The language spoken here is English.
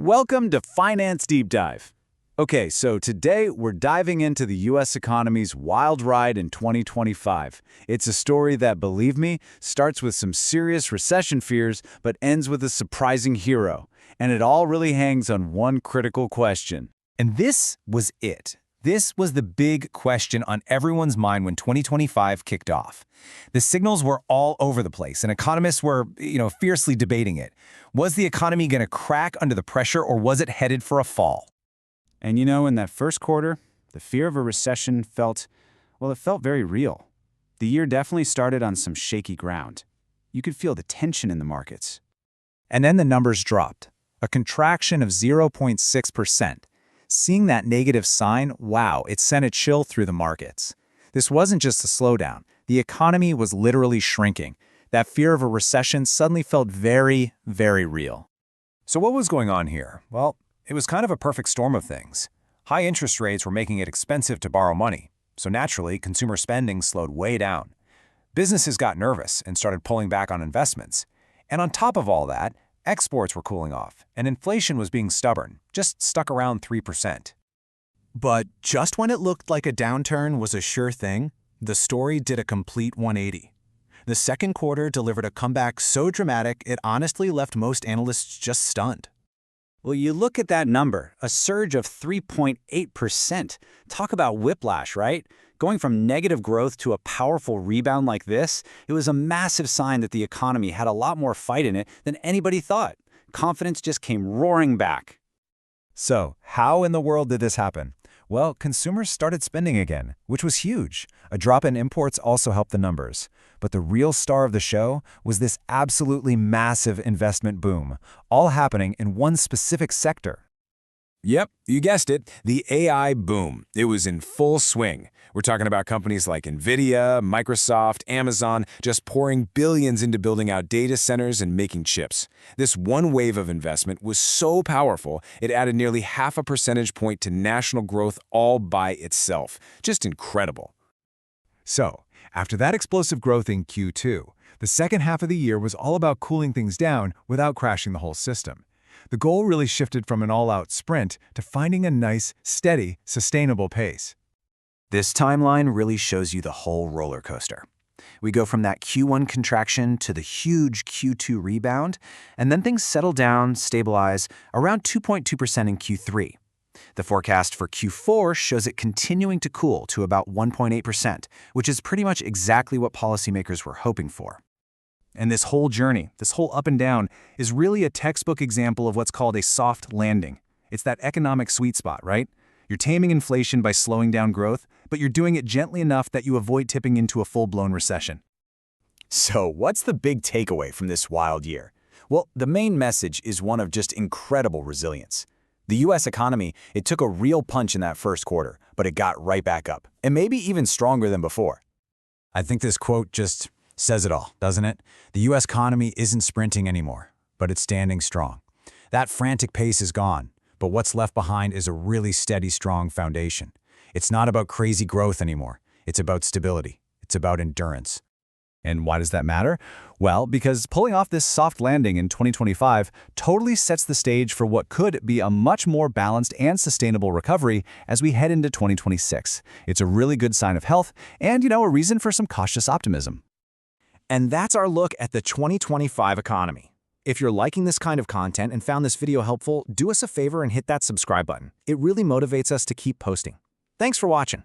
Welcome to Finance Deep Dive. Okay, so today we're diving into the U.S. economy's wild ride in 2025. It's a story that, believe me, starts with some serious recession fears, but ends with a surprising hero. And it all really hangs on one critical question. And this was it. This was the big question on everyone's mind when 2025 kicked off. The signals were all over the place, and economists were, fiercely debating it. Was the economy going to crack under the pressure, or was it headed for a fall? And in that first quarter, the fear of a recession felt very real. The year definitely started on some shaky ground. You could feel the tension in the markets. And then the numbers dropped. A contraction of 0.6%. Seeing that negative sign, wow, it sent a chill through the markets. This wasn't just a slowdown. The economy was literally shrinking. That fear of a recession suddenly felt very, very real. So what was going on here? Well, it was kind of a perfect storm of things. High interest rates were making it expensive to borrow money, so naturally, consumer spending slowed way down. Businesses got nervous and started pulling back on investments. And on top of all that, exports were cooling off, and inflation was being stubborn, just stuck around 3%. But just when it looked like a downturn was a sure thing, the story did a complete 180. The second quarter delivered a comeback so dramatic it honestly left most analysts just stunned. Well, you look at that number, a surge of 3.8%. Talk about whiplash, right? Going from negative growth to a powerful rebound like this, it was a massive sign that the economy had a lot more fight in it than anybody thought. Confidence just came roaring back. So, how in the world did this happen? Well, consumers started spending again, which was huge. A drop in imports also helped the numbers. But the real star of the show was this absolutely massive investment boom, all happening in one specific sector. Yep, you guessed it, the AI boom. It was in full swing. We're talking about companies like NVIDIA, Microsoft, Amazon, just pouring billions into building out data centers and making chips. This one wave of investment was so powerful, it added nearly half a percentage point to national growth all by itself. Just incredible. So, after that explosive growth in Q2, the second half of the year was all about cooling things down without crashing the whole system. The goal really shifted from an all-out sprint to finding a nice, steady, sustainable pace. This timeline really shows you the whole roller coaster. We go from that Q1 contraction to the huge Q2 rebound, and then things settle down, stabilize, around 2.2% in Q3. The forecast for Q4 shows it continuing to cool to about 1.8%, which is pretty much exactly what policymakers were hoping for. And this whole journey, this whole up and down, is really a textbook example of what's called a soft landing. It's that economic sweet spot, right? You're taming inflation by slowing down growth, but you're doing it gently enough that you avoid tipping into a full-blown recession. So, what's the big takeaway from this wild year? Well, the main message is one of just incredible resilience. The U.S. economy, it took a real punch in that first quarter, but it got right back up, and maybe even stronger than before. I think this quote just says it all, doesn't it? The U.S. economy isn't sprinting anymore, but it's standing strong. That frantic pace is gone, but what's left behind is a really steady, strong foundation. It's not about crazy growth anymore. It's about stability. It's about endurance. And why does that matter? Well, because pulling off this soft landing in 2025 totally sets the stage for what could be a much more balanced and sustainable recovery as we head into 2026. It's a really good sign of health and, a reason for some cautious optimism. And that's our look at the 2025 economy. If you're liking this kind of content and found this video helpful, do us a favor and hit that subscribe button. It really motivates us to keep posting. Thanks for watching.